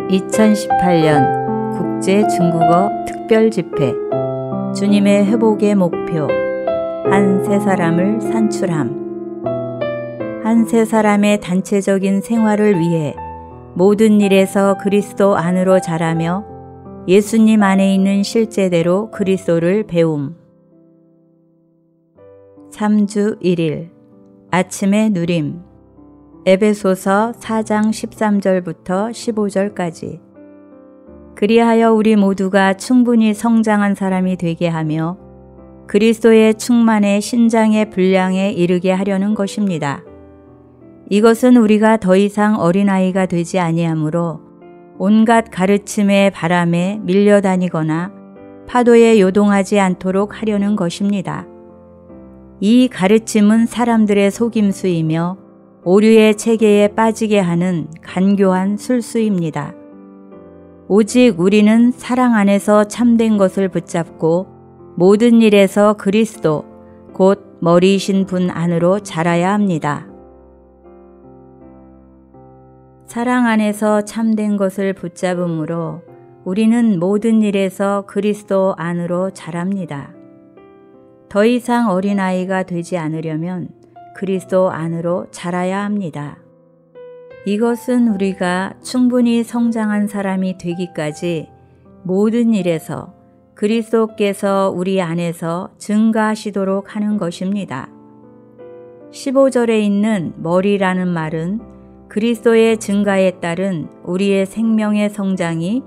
2018년 국제 중국어 특별 집회 주님의 회복의 목표 한 세 사람을 산출함. 한 세 사람의 단체적인 생활을 위해 모든 일에서 그리스도 안으로 자라며 예수님 안에 있는 실제대로 그리스도를 배움. 3주 1일 아침의 누림. 에베소서 4장 13절부터 15절까지. 그리하여 우리 모두가 충분히 성장한 사람이 되게 하며 그리스도의 충만의 신장의 분량에 이르게 하려는 것입니다. 이것은 우리가 더 이상 어린아이가 되지 아니하므로 온갖 가르침의 바람에 밀려다니거나 파도에 요동하지 않도록 하려는 것입니다. 이 가르침은 사람들의 속임수이며 오류의 체계에 빠지게 하는 간교한 술수입니다. 오직 우리는 사랑 안에서 참된 것을 붙잡고 모든 일에서 그리스도, 곧 머리이신 분 안으로 자라야 합니다. 사랑 안에서 참된 것을 붙잡음으로 우리는 모든 일에서 그리스도 안으로 자랍니다. 더 이상 어린아이가 되지 않으려면 그리스도 안으로 자라야 합니다. 이것은 우리가 충분히 성장한 사람이 되기까지 모든 일에서 그리스도께서 우리 안에서 증가하시도록 하는 것입니다. 15절에 있는 머리라는 말은 그리스도의 증가에 따른 우리의 생명의 성장이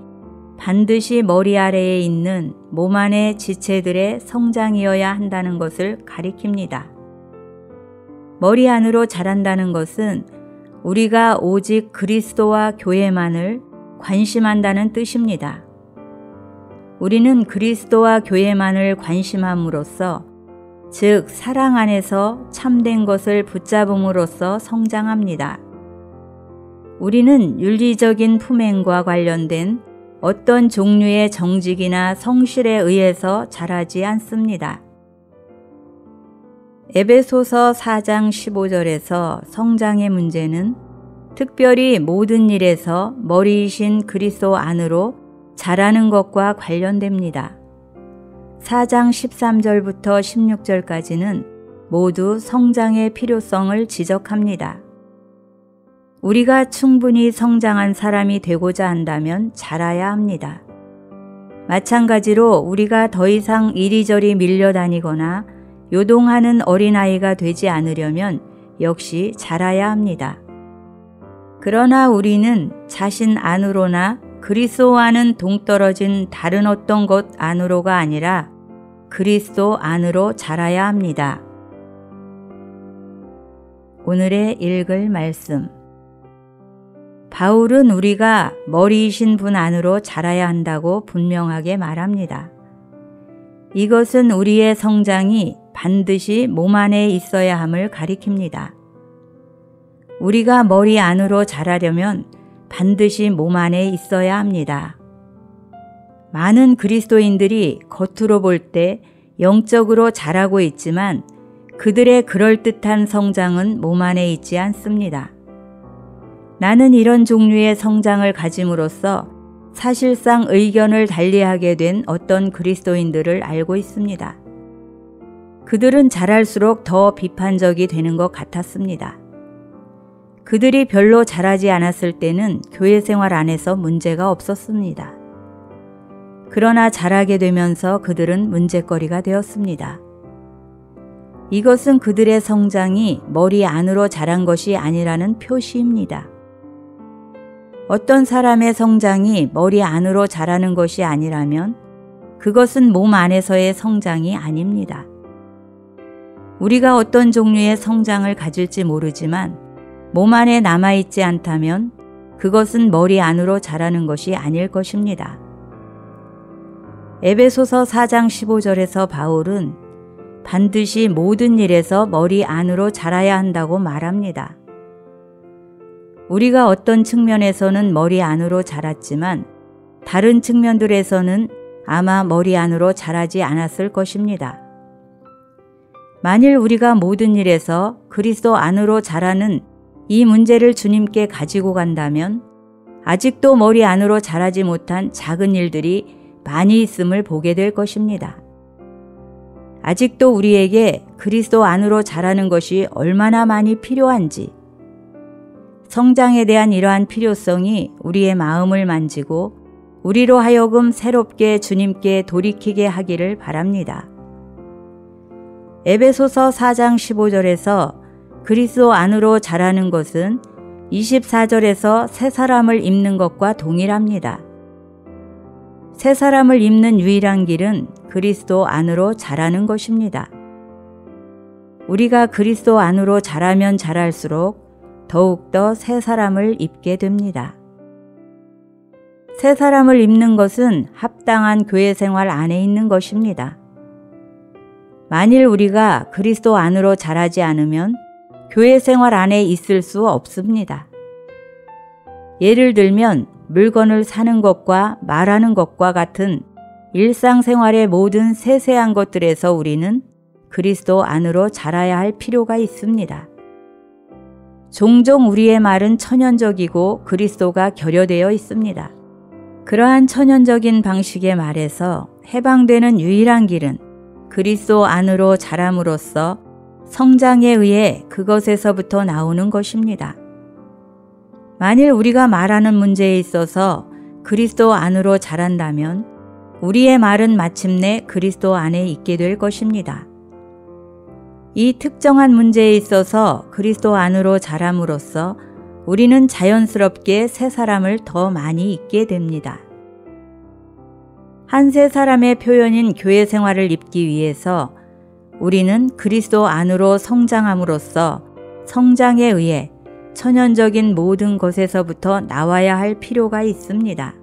반드시 머리 아래에 있는 몸 안의 지체들의 성장이어야 한다는 것을 가리킵니다. 머리 안으로 자란다는 것은 우리가 오직 그리스도와 교회만을 관심한다는 뜻입니다. 우리는 그리스도와 교회만을 관심함으로써, 즉 사랑 안에서 참된 것을 붙잡음으로써 성장합니다. 우리는 윤리적인 품행과 관련된 어떤 종류의 정직이나 성실에 의해서 자라지 않습니다. 에베소서 4장 15절에서 성장의 문제는 특별히 모든 일에서 머리이신 그리스도 안으로 자라는 것과 관련됩니다. 4장 13절부터 16절까지는 모두 성장의 필요성을 지적합니다. 우리가 충분히 성장한 사람이 되고자 한다면 자라야 합니다. 마찬가지로 우리가 더 이상 이리저리 밀려다니거나 요동하는 어린아이가 되지 않으려면 역시 자라야 합니다. 그러나 우리는 자신 안으로나 그리스도와는 동떨어진 다른 어떤 것 안으로가 아니라 그리스도 안으로 자라야 합니다. 오늘의 읽을 말씀. 바울은 우리가 머리이신 분 안으로 자라야 한다고 분명하게 말합니다. 이것은 우리의 성장이 반드시 몸 안에 있어야 함을 가리킵니다. 우리가 머리 안으로 자라려면 반드시 몸 안에 있어야 합니다. 많은 그리스도인들이 겉으로 볼 때 영적으로 자라고 있지만 그들의 그럴듯한 성장은 몸 안에 있지 않습니다. 나는 이런 종류의 성장을 가짐으로써 사실상 의견을 달리하게 된 어떤 그리스도인들을 알고 있습니다. 그들은 자랄수록 더 비판적이 되는 것 같았습니다. 그들이 별로 자라지 않았을 때는 교회 생활 안에서 문제가 없었습니다. 그러나 자라게 되면서 그들은 문제거리가 되었습니다. 이것은 그들의 성장이 머리 안으로 자란 것이 아니라는 표시입니다. 어떤 사람의 성장이 머리 안으로 자라는 것이 아니라면 그것은 몸 안에서의 성장이 아닙니다. 우리가 어떤 종류의 성장을 가질지 모르지만 몸 안에 남아있지 않다면 그것은 머리 안으로 자라는 것이 아닐 것입니다. 에베소서 4장 15절에서 바울은 반드시 모든 일에서 머리 안으로 자라야 한다고 말합니다. 우리가 어떤 측면에서는 머리 안으로 자랐지만 다른 측면들에서는 아마 머리 안으로 자라지 않았을 것입니다. 만일 우리가 모든 일에서 그리스도 안으로 자라는 이 문제를 주님께 가지고 간다면 아직도 머리 안으로 자라지 못한 작은 일들이 많이 있음을 보게 될 것입니다. 아직도 우리에게 그리스도 안으로 자라는 것이 얼마나 많이 필요한지, 성장에 대한 이러한 필요성이 우리의 마음을 만지고 우리로 하여금 새롭게 주님께 돌이키게 하기를 바랍니다. 에베소서 4장 15절에서 그리스도 안으로 자라는 것은 24절에서 새 사람을 입는 것과 동일합니다. 새 사람을 입는 유일한 길은 그리스도 안으로 자라는 것입니다. 우리가 그리스도 안으로 자라면 자랄수록 더욱더 새 사람을 입게 됩니다. 새 사람을 입는 것은 합당한 교회 생활 안에 있는 것입니다. 만일 우리가 그리스도 안으로 자라지 않으면 교회 생활 안에 있을 수 없습니다. 예를 들면 물건을 사는 것과 말하는 것과 같은 일상생활의 모든 세세한 것들에서 우리는 그리스도 안으로 자라야 할 필요가 있습니다. 종종 우리의 말은 천연적이고 그리스도가 결여되어 있습니다. 그러한 천연적인 방식의 말에서 해방되는 유일한 길은 그리스도 안으로 자람으로써 성장에 의해 그것에서부터 나오는 것입니다. 만일 우리가 말하는 문제에 있어서 그리스도 안으로 자란다면 우리의 말은 마침내 그리스도 안에 있게 될 것입니다. 이 특정한 문제에 있어서 그리스도 안으로 자람으로써 우리는 자연스럽게 새 사람을 더 많이 입게 됩니다. 한 새 사람의 표현인 교회 생활을 입기 위해서 우리는 그리스도 안으로 성장함으로써 성장에 의해 천연적인 모든 것에서부터 나와야 할 필요가 있습니다.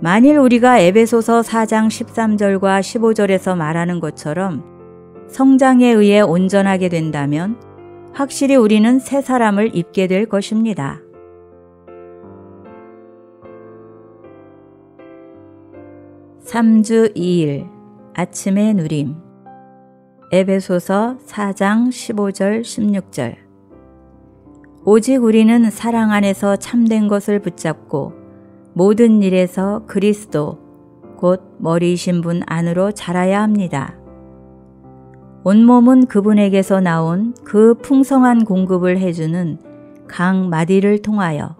만일 우리가 에베소서 4장 13절과 15절에서 말하는 것처럼 성장에 의해 온전하게 된다면 확실히 우리는 새 사람을 입게 될 것입니다. (3주 2일) 아침의 누림. 에베소서 4장 15절 16절. 오직 우리는 사랑 안에서 참된 것을 붙잡고 모든 일에서 그리스도 곧 머리이신 분 안으로 자라야 합니다. 온몸은 그분에게서 나온 그 풍성한 공급을 해주는 각 마디를 통하여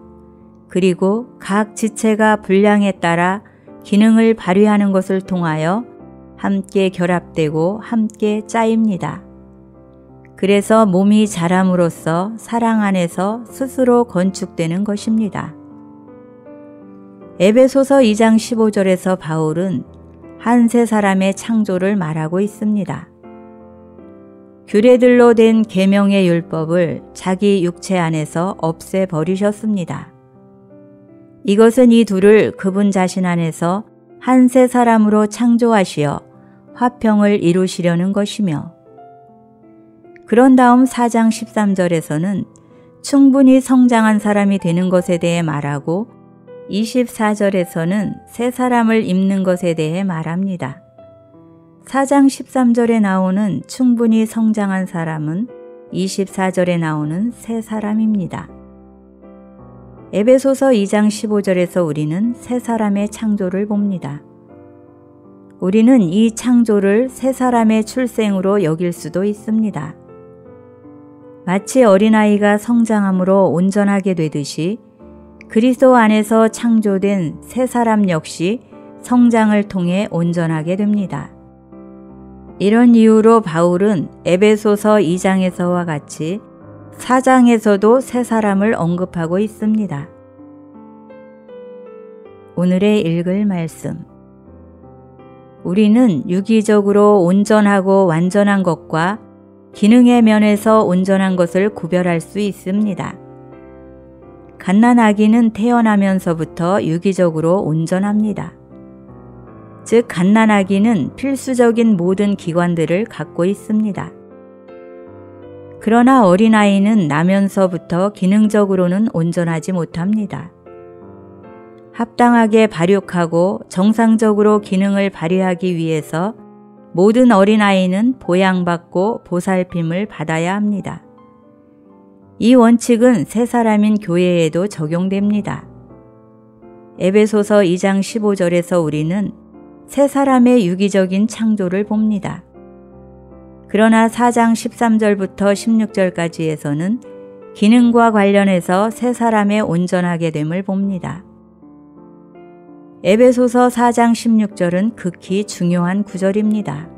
그리고 각 지체가 분량에 따라 기능을 발휘하는 것을 통하여 함께 결합되고 함께 짜입니다. 그래서 몸이 자람으로써 사랑 안에서 스스로 건축되는 것입니다. 에베소서 2장 15절에서 바울은 한 새 사람의 창조를 말하고 있습니다. 규례들로 된 계명의 율법을 자기 육체 안에서 없애버리셨습니다. 이것은 이 둘을 그분 자신 안에서 한 새 사람으로 창조하시어 화평을 이루시려는 것이며, 그런 다음 4장 13절에서는 충분히 성장한 사람이 되는 것에 대해 말하고 24절에서는 새 사람을 입는 것에 대해 말합니다. 4장 13절에 나오는 충분히 성장한 사람은 24절에 나오는 새 사람입니다. 에베소서 2장 15절에서 우리는 새 사람의 창조를 봅니다. 우리는 이 창조를 새 사람의 출생으로 여길 수도 있습니다. 마치 어린아이가 성장함으로 온전하게 되듯이 그리스도 안에서 창조된 새 사람 역시 성장을 통해 온전하게 됩니다. 이런 이유로 바울은 에베소서 2장에서와 같이 4장에서도 새 사람을 언급하고 있습니다. 오늘의 읽을 말씀. 우리는 유기적으로 온전하고 완전한 것과 기능의 면에서 온전한 것을 구별할 수 있습니다. 갓난아기는 태어나면서부터 유기적으로 온전합니다. 즉 갓난아기는 필수적인 모든 기관들을 갖고 있습니다. 그러나 어린아이는 나면서부터 기능적으로는 온전하지 못합니다. 합당하게 발육하고 정상적으로 기능을 발휘하기 위해서 모든 어린아이는 보양받고 보살핌을 받아야 합니다. 이 원칙은 새 사람인 교회에도 적용됩니다. 에베소서 2장 15절에서 우리는 새 사람의 유기적인 창조를 봅니다. 그러나 4장 13절부터 16절까지에서는 기능과 관련해서 새 사람의 온전하게 됨을 봅니다. 에베소서 4장 16절은 극히 중요한 구절입니다.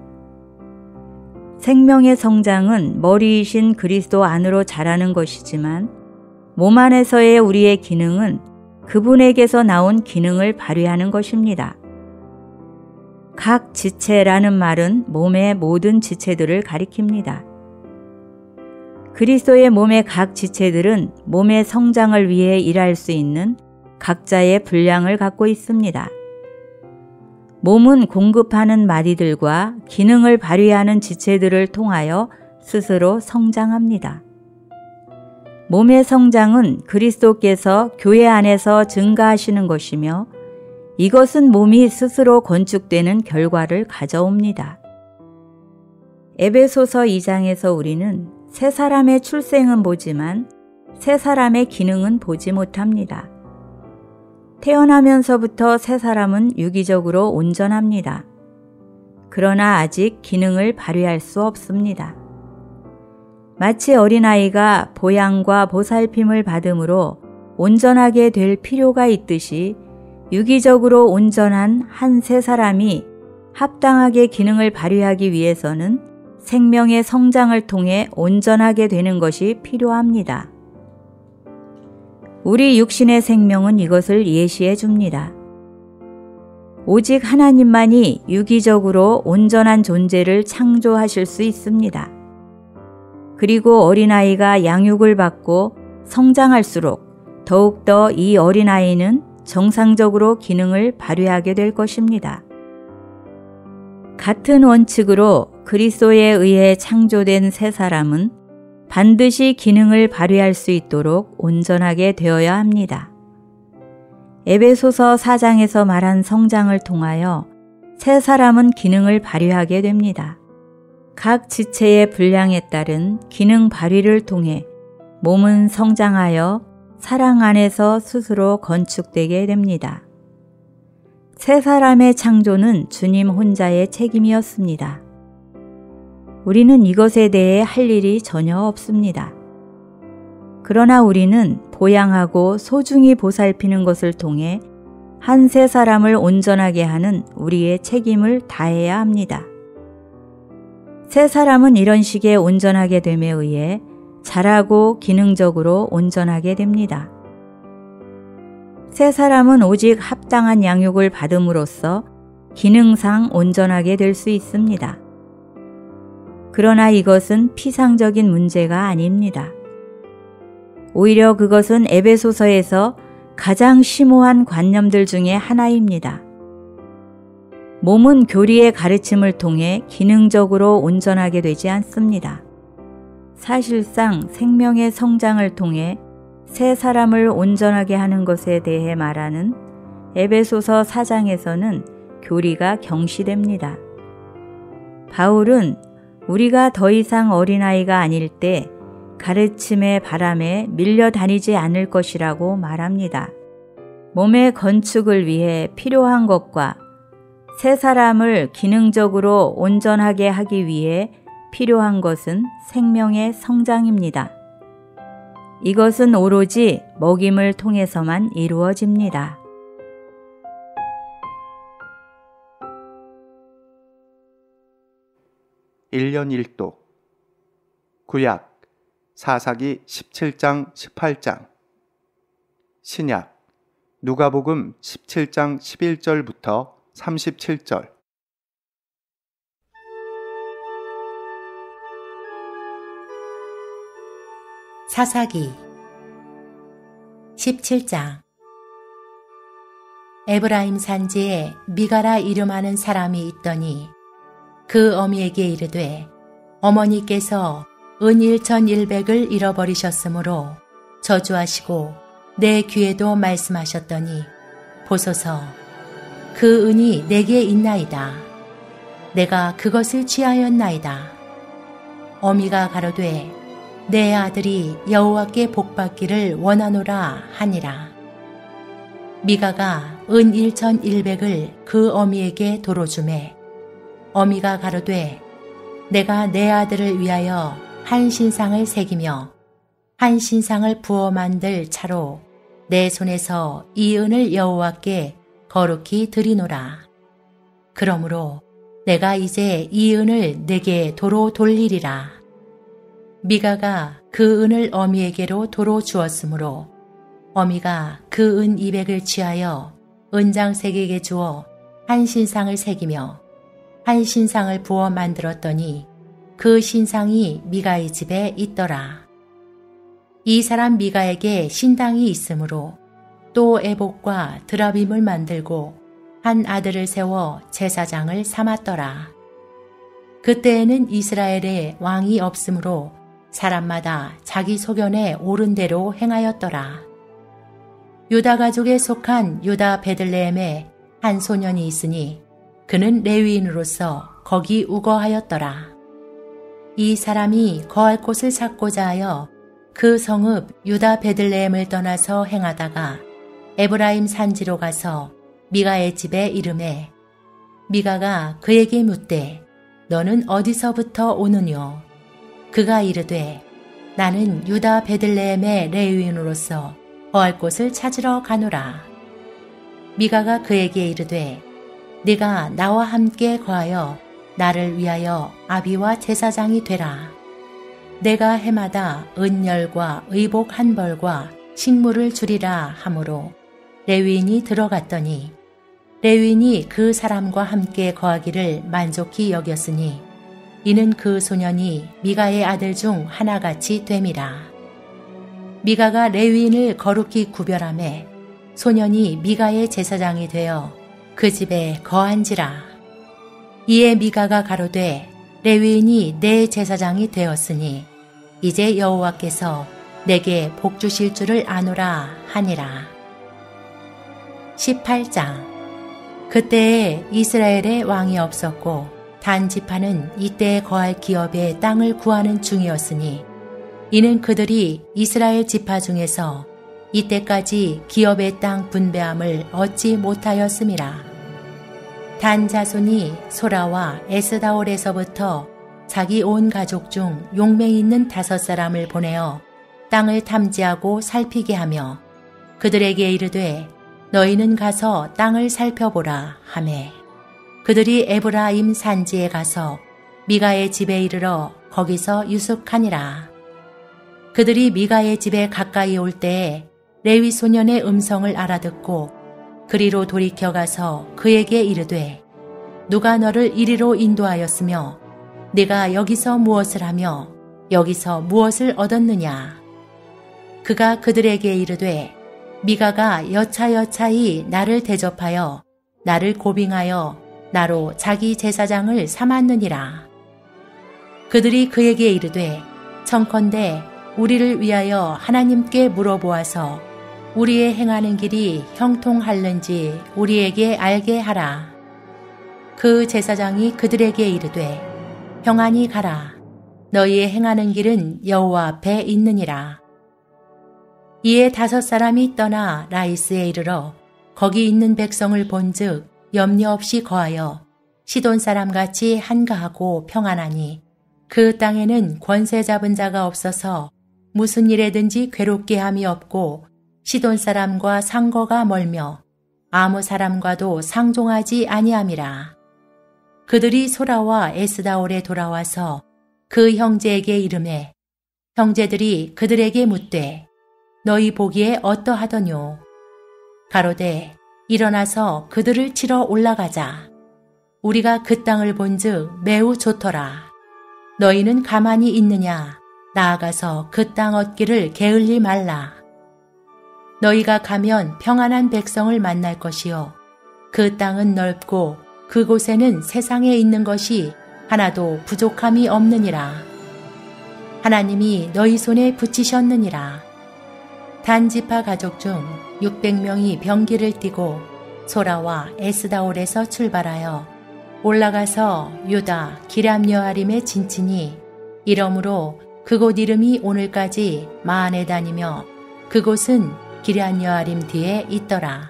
생명의 성장은 머리이신 그리스도 안으로 자라는 것이지만 몸 안에서의 우리의 기능은 그분에게서 나온 기능을 발휘하는 것입니다. 각 지체라는 말은 몸의 모든 지체들을 가리킵니다. 그리스도의 몸의 각 지체들은 몸의 성장을 위해 일할 수 있는 각자의 분량을 갖고 있습니다. 몸은 공급하는 마디들과 기능을 발휘하는 지체들을 통하여 스스로 성장합니다. 몸의 성장은 그리스도께서 교회 안에서 증가하시는 것이며 이것은 몸이 스스로 건축되는 결과를 가져옵니다. 에베소서 2장에서 우리는 새 사람의 출생은 보지만 새 사람의 기능은 보지 못합니다. 태어나면서부터 새 사람은 유기적으로 온전합니다. 그러나 아직 기능을 발휘할 수 없습니다. 마치 어린아이가 보양과 보살핌을 받음으로 온전하게 될 필요가 있듯이 유기적으로 온전한 한 새 사람이 합당하게 기능을 발휘하기 위해서는 생명의 성장을 통해 온전하게 되는 것이 필요합니다. 우리 육신의 생명은 이것을 예시해 줍니다. 오직 하나님만이 유기적으로 온전한 존재를 창조하실 수 있습니다. 그리고 어린아이가 양육을 받고 성장할수록 더욱더 이 어린아이는 정상적으로 기능을 발휘하게 될 것입니다. 같은 원칙으로 그리스도에 의해 창조된 새 사람은 반드시 기능을 발휘할 수 있도록 온전하게 되어야 합니다. 에베소서 4장에서 말한 성장을 통하여 새 사람은 기능을 발휘하게 됩니다. 각 지체의 분량에 따른 기능 발휘를 통해 몸은 성장하여 사랑 안에서 스스로 건축되게 됩니다. 새 사람의 창조는 주님 혼자의 책임이었습니다. 우리는 이것에 대해 할 일이 전혀 없습니다. 그러나 우리는 보양하고 소중히 보살피는 것을 통해 한 새 사람을 온전하게 하는 우리의 책임을 다해야 합니다. 새 사람은 이런 식의 온전하게 됨에 의해 자라고 기능적으로 온전하게 됩니다. 새 사람은 오직 합당한 양육을 받음으로써 기능상 온전하게 될 수 있습니다. 그러나 이것은 피상적인 문제가 아닙니다. 오히려 그것은 에베소서에서 가장 심오한 관념들 중에 하나입니다. 몸은 교리의 가르침을 통해 기능적으로 온전하게 되지 않습니다. 사실상 생명의 성장을 통해 새 사람을 온전하게 하는 것에 대해 말하는 에베소서 4장에서는 교리가 경시됩니다. 바울은 우리가 더 이상 어린아이가 아닐 때 가르침의 바람에 밀려다니지 않을 것이라고 말합니다. 몸의 건축을 위해 필요한 것과 새 사람을 기능적으로 온전하게 하기 위해 필요한 것은 생명의 성장입니다. 이것은 오로지 먹임을 통해서만 이루어집니다. (1년 1독) 구약 사사기 17장 18장, 신약 누가복음 17장 11절부터 37절. 사사기 17장. 에브라임 산지에 미가라 이름하는 사람이 있더니 그 어미에게 이르되 어머니께서 은 1,100을 잃어버리셨으므로 저주하시고 내 귀에도 말씀하셨더니 보소서 그 은이 내게 있나이다. 내가 그것을 취하였나이다. 어미가 가로되 내 아들이 여호와께 복받기를 원하노라 하니라. 미가가 은 1,100을 그 어미에게 도로 주매 어미가 가로되 내가 내 아들을 위하여 한 신상을 새기며 한 신상을 부어 만들 차로 내 손에서 이 은을 여호와께 거룩히 드리노라. 그러므로 내가 이제 이 은을 내게 도로 돌리리라. 미가가 그 은을 어미에게로 도로 주었으므로 어미가 그 은 200을 취하여 은장색에게 주어 한 신상을 새기며 한 신상을 부어 만들었더니 그 신상이 미가의 집에 있더라. 이 사람 미가에게 신당이 있으므로 또 에봇과 드라빔을 만들고 한 아들을 세워 제사장을 삼았더라. 그때에는 이스라엘에 왕이 없으므로 사람마다 자기 소견에 옳은 대로 행하였더라. 유다 가족에 속한 유다 베들레헴에 한 소년이 있으니 그는 레위인으로서 거기 우거하였더라. 이 사람이 거할 곳을 찾고자 하여 그 성읍 유다 베들레헴을 떠나서 행하다가 에브라임 산지로 가서 미가의 집에 이르매 미가가 그에게 묻되 너는 어디서부터 오느뇨? 그가 이르되 나는 유다 베들레헴의 레위인으로서 거할 곳을 찾으러 가노라. 미가가 그에게 이르되 네가 나와 함께 거하여 나를 위하여 아비와 제사장이 되라. 내가 해마다 은열과 의복 한 벌과 식물을 주리라 하므로 레위인이 들어갔더니 레위인이 그 사람과 함께 거하기를 만족히 여겼으니 이는 그 소년이 미가의 아들 중 하나같이 됨이라. 미가가 레위인을 거룩히 구별하매 소년이 미가의 제사장이 되어 그 집에 거한지라. 이에 미가가 가로되 레위인이 내 제사장이 되었으니 이제 여호와께서 내게 복 주실 줄을 아노라 하니라. 18장. 그때에 이스라엘에 왕이 없었고 단 지파는 이때에 거할 기업의 땅을 구하는 중이었으니 이는 그들이 이스라엘 지파 중에서 이때까지 기업의 땅 분배함을 얻지 못하였음이라. 단 자손이 소라와 에스다올에서부터 자기 온 가족 중 용맹 있는 5사람을 보내어 땅을 탐지하고 살피게 하며 그들에게 이르되 너희는 가서 땅을 살펴보라 하매 그들이 에브라임 산지에 가서 미가의 집에 이르러 거기서 유숙하니라. 그들이 미가의 집에 가까이 올 때에 레위 소년의 음성을 알아듣고 그리로 돌이켜 가서 그에게 이르되 누가 너를 이리로 인도하였으며 네가 여기서 무엇을 하며 여기서 무엇을 얻었느냐. 그가 그들에게 이르되 미가가 여차여차히 나를 대접하여 나를 고빙하여 나로 자기 제사장을 삼았느니라. 그들이 그에게 이르되 청컨대 우리를 위하여 하나님께 물어보아서 우리의 행하는 길이 형통할는지 우리에게 알게 하라. 그 제사장이 그들에게 이르되 평안히 가라. 너희의 행하는 길은 여호와 앞에 있느니라. 이에 5사람이 떠나 라이스에 이르러 거기 있는 백성을 본즉 염려 없이 거하여 시돈 사람같이 한가하고 평안하니 그 땅에는 권세 잡은 자가 없어서 무슨 일에든지 괴롭게 함이 없고 시돈 사람과 상거가 멀며 아무 사람과도 상종하지 아니함이라. 그들이 소라와 에스다올에 돌아와서 그 형제에게 이르매 형제들이 그들에게 묻되 너희 보기에 어떠하더뇨? 가로되 일어나서 그들을 치러 올라가자. 우리가 그 땅을 본즉 매우 좋더라. 너희는 가만히 있느냐? 나아가서 그 땅 얻기를 게을리 말라. 너희가 가면 평안한 백성을 만날 것이요. 그 땅은 넓고 그곳에는 세상에 있는 것이 하나도 부족함이 없느니라. 하나님이 너희 손에 붙이셨느니라. 단 지파 가족 중 600명이 병기를 띠고 소라와 에스다올에서 출발하여 올라가서 유다 기람여아림에 진치니 이러므로 그곳 이름이 오늘까지 마하네단이며 그곳은 기럇여아림 뒤에 있더라.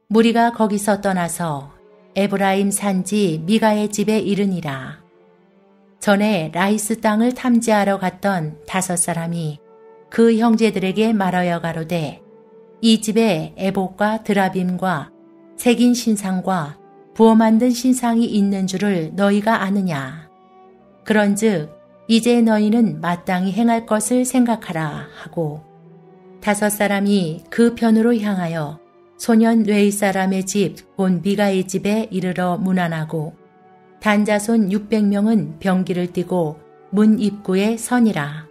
무리가 거기서 떠나서 에브라임 산지 미가의 집에 이르니라. 전에 라이스 땅을 탐지하러 갔던 5사람이 그 형제들에게 말하여 가로되 이 집에 에봇과 드라빔과 새긴 신상과 부어 만든 신상이 있는 줄을 너희가 아느냐. 그런즉 이제 너희는 마땅히 행할 것을 생각하라 하고 5사람이 그 편으로 향하여 소년 웨이 사람의 집 본 미가의 집에 이르러 문안하고 단자손 600명은 병기를 띠고 문 입구에 서니라.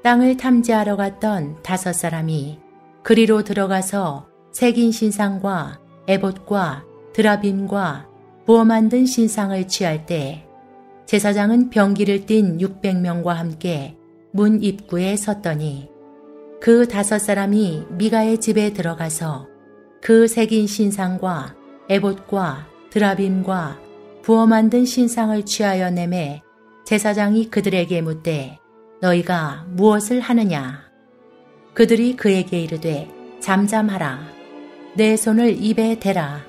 땅을 탐지하러 갔던 5사람이 그리로 들어가서 새긴 신상과 에봇과 드라빔과 부어 만든 신상을 취할 때 제사장은 병기를 띤 600명과 함께 문 입구에 섰더니 그 5사람이 미가의 집에 들어가서 그 새긴 신상과 에봇과 드라빔과 부어 만든 신상을 취하여 내매 제사장이 그들에게 묻되 너희가 무엇을 하느냐. 그들이 그에게 이르되 잠잠하라. 내 손을 입에 대라.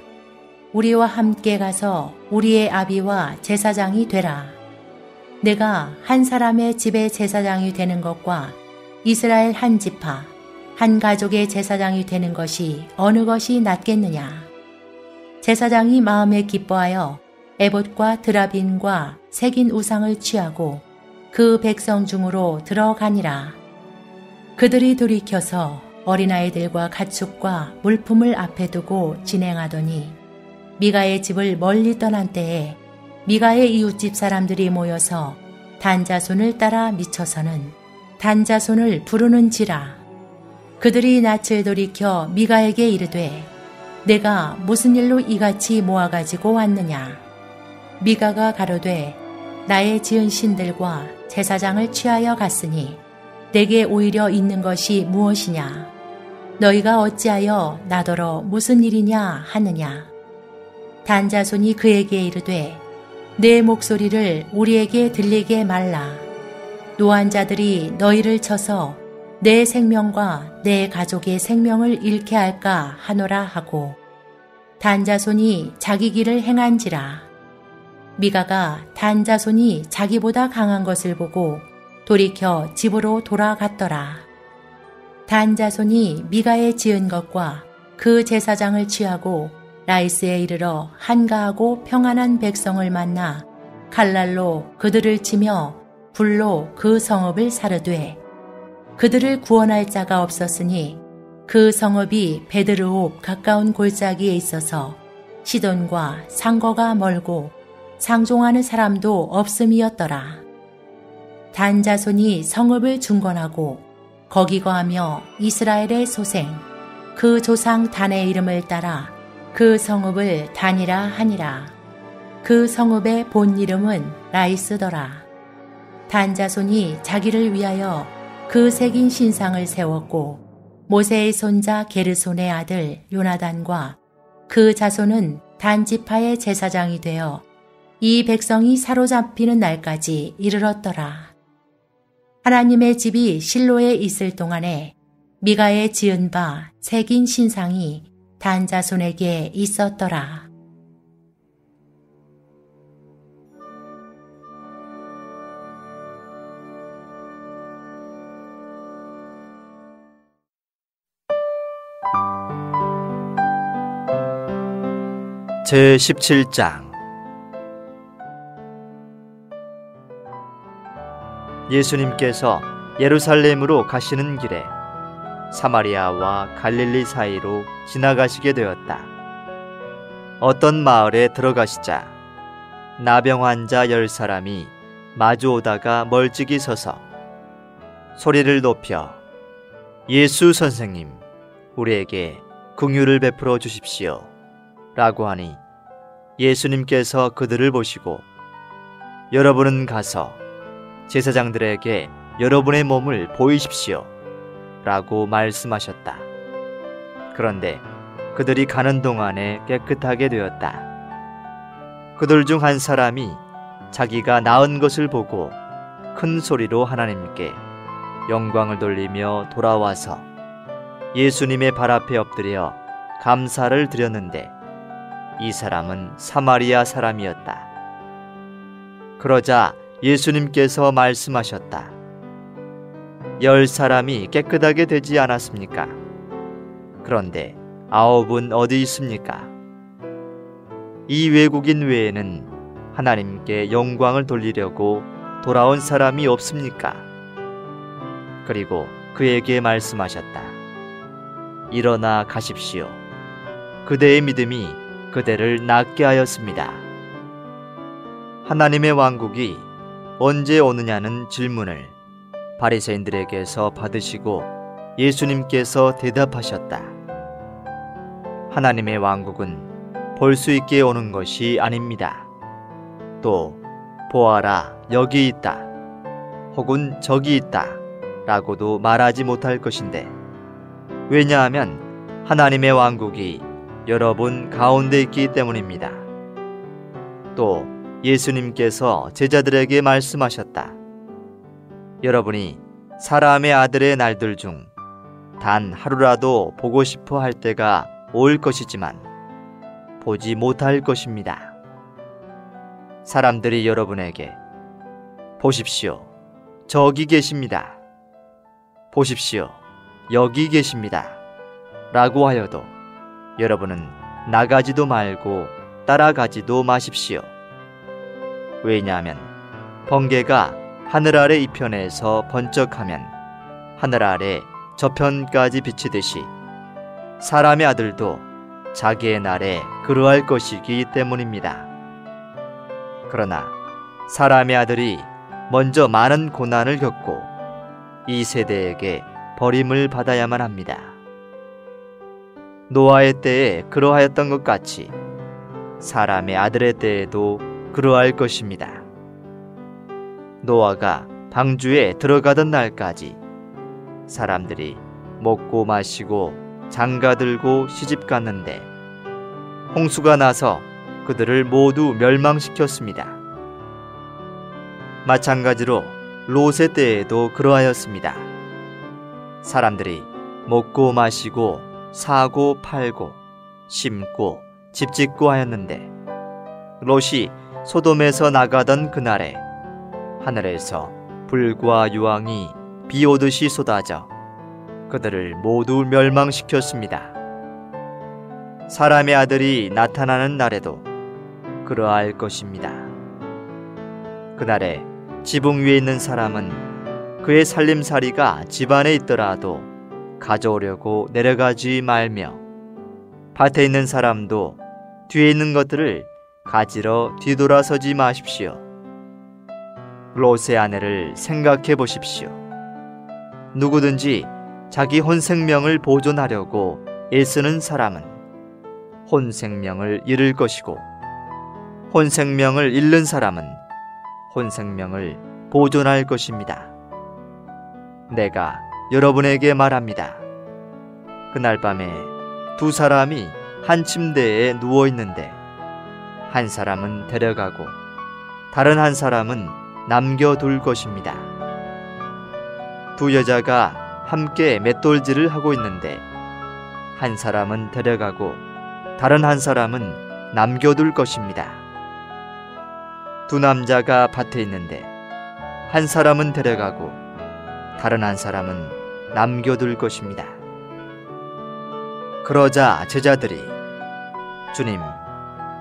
우리와 함께 가서 우리의 아비와 제사장이 되라. 내가 한 사람의 집의 제사장이 되는 것과 이스라엘 한 지파, 한 가족의 제사장이 되는 것이 어느 것이 낫겠느냐. 제사장이 마음에 기뻐하여 에봇과 드라빔과 새긴 우상을 취하고 그 백성 중으로 들어가니라. 그들이 돌이켜서 어린아이들과 가축과 물품을 앞에 두고 진행하더니 미가의 집을 멀리 떠난 때에 미가의 이웃집 사람들이 모여서 단자손을 따라 미쳐서는 단자손을 부르는지라. 그들이 낯을 돌이켜 미가에게 이르되 내가 무슨 일로 이같이 모아가지고 왔느냐. 미가가 가로되 나의 지은 신들과 제사장을 취하여 갔으니 내게 오히려 있는 것이 무엇이냐. 너희가 어찌하여 나더러 무슨 일이냐 하느냐. 단자손이 그에게 이르되 내 목소리를 우리에게 들리게 말라. 노환자들이 너희를 쳐서 내 생명과 내 가족의 생명을 잃게 할까 하노라 하고 단자손이 자기 길을 행한지라. 미가가 단자손이 자기보다 강한 것을 보고 돌이켜 집으로 돌아갔더라. 단자손이 미가의 지은 것과 그 제사장을 취하고 라이스에 이르러 한가하고 평안한 백성을 만나 칼날로 그들을 치며 불로 그 성읍을 사르되 그들을 구원할 자가 없었으니 그 성읍이 베드르홉 가까운 골짜기에 있어서 시돈과 상거가 멀고 상종하는 사람도 없음이었더라. 단자손이 성읍을 중건하고 거기 거하며 이스라엘의 소생 그 조상 단의 이름을 따라 그 성읍을 단이라 하니라. 그 성읍의 본 이름은 라이스더라. 단자손이 자기를 위하여 그 새긴 신상을 세웠고 모세의 손자 게르손의 아들 요나단과 그 자손은 단지파의 제사장이 되어 이 백성이 사로잡히는 날까지 이르렀더라. 하나님의 집이 실로에 있을 동안에 미가의 지은 바 새긴 신상이 단자손에게 있었더라. 제17장 예수님께서 예루살렘으로 가시는 길에 사마리아와 갈릴리 사이로 지나가시게 되었다. 어떤 마을에 들어가시자 나병 환자 10사람이 마주오다가 멀찍이 서서 소리를 높여 예수 선생님, 우리에게 긍휼을 베풀어 주십시오 라고 하니 예수님께서 그들을 보시고 여러분은 가서 제사장들에게 여러분의 몸을 보이십시오 라고 말씀하셨다. 그런데 그들이 가는 동안에 깨끗하게 되었다. 그들 중 한 사람이 자기가 나은 것을 보고 큰 소리로 하나님께 영광을 돌리며 돌아와서 예수님의 발 앞에 엎드려 감사를 드렸는데 이 사람은 사마리아 사람이었다. 그러자 예수님께서 말씀하셨다. 10사람이 깨끗하게 되지 않았습니까? 그런데 9은 어디 있습니까? 이 외국인 외에는 하나님께 영광을 돌리려고 돌아온 사람이 없습니까? 그리고 그에게 말씀하셨다. 일어나 가십시오. 그대의 믿음이 그대를 낫게 하였습니다. 하나님의 왕국이 언제 오느냐는 질문을 바리새인들에게서 받으시고 예수님께서 대답하셨다. 하나님의 왕국은 볼 수 있게 오는 것이 아닙니다. 또 보아라 여기 있다 혹은 저기 있다 라고도 말하지 못할 것인데, 왜냐하면 하나님의 왕국이 여러분 가운데 있기 때문입니다. 또 예수님께서 제자들에게 말씀하셨다. 여러분이 사람의 아들의 날들 중 단 하루라도 보고 싶어 할 때가 올 것이지만 보지 못할 것입니다. 사람들이 여러분에게 보십시오, 저기 계십니다. 보십시오, 여기 계십니다. 라고 하여도 여러분은 나가지도 말고 따라가지도 마십시오. 왜냐하면 번개가 하늘 아래 이편에서 번쩍하면 하늘 아래 저편까지 비치듯이 사람의 아들도 자기의 날에 그러할 것이기 때문입니다. 그러나 사람의 아들이 먼저 많은 고난을 겪고 이 세대에게 버림을 받아야만 합니다. 노아의 때에 그러하였던 것 같이 사람의 아들의 때에도 그러할 것입니다. 노아가 방주에 들어가던 날까지 사람들이 먹고 마시고 장가들고 시집갔는데 홍수가 나서 그들을 모두 멸망시켰습니다. 마찬가지로 롯의 때에도 그러하였습니다. 사람들이 먹고 마시고 사고 팔고 심고 집짓고 하였는데 롯이 소돔에서 나가던 그날에 하늘에서 불과 유황이 비 오듯이 쏟아져 그들을 모두 멸망시켰습니다. 사람의 아들이 나타나는 날에도 그러할 것입니다. 그날에 지붕 위에 있는 사람은 그의 살림살이가 집안에 있더라도 가져오려고 내려가지 말며, 밭에 있는 사람도 뒤에 있는 것들을 가지러 뒤돌아서지 마십시오. 롯의 아내를 생각해 보십시오. 누구든지 자기 혼생명을 보존하려고 애쓰는 사람은 혼생명을 잃을 것이고, 혼생명을 잃는 사람은 혼생명을 보존할 것입니다. 내가 여러분에게 말합니다. 그날 밤에 두 사람이 한 침대에 누워 있는데 한 사람은 데려가고 다른 한 사람은 남겨둘 것입니다. 두 여자가 함께 맷돌질을 하고 있는데 한 사람은 데려가고 다른 한 사람은 남겨둘 것입니다. 두 남자가 밭에 있는데 한 사람은 데려가고 다른 한 사람은 남겨둘 것입니다. 그러자 제자들이 주님,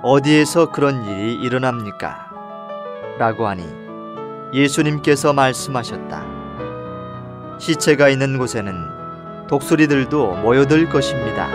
어디에서 그런 일이 일어납니까? 라고 하니 예수님께서 말씀하셨다. 시체가 있는 곳에는 독수리들도 모여들 것입니다.